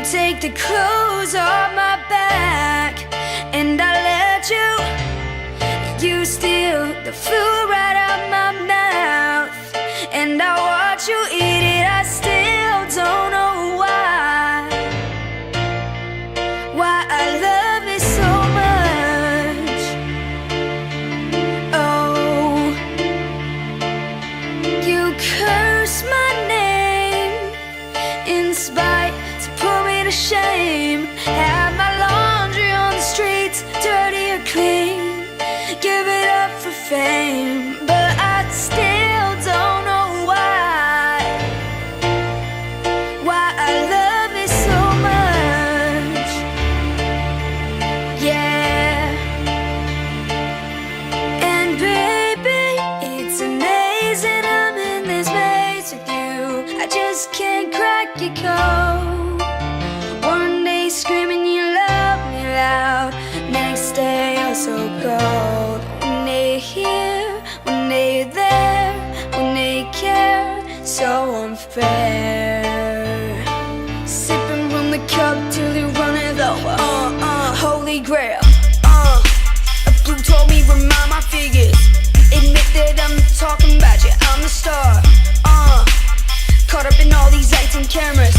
take the clothes off my back, and I let you. You steal the food right out my mouth, and I watch you eat it. I still don't know why I love it so much. Oh, you curse my name in spite to put me to shame. Have my laundry on the streets, dirty or clean. Give it up for fame, but I still don't know why I love it so much. Yeah. And baby, it's amazing I'm in this maze with you. I just can't crack your code. One day screaming you love me loud, next day you're so cold. When they here, when they there, when they care, so unfair. Sipping from the cup till you run it over. Holy grail. If you told me remind my figures, admit that I'm talking about you, I'm the star. Caught up in all these lights and cameras.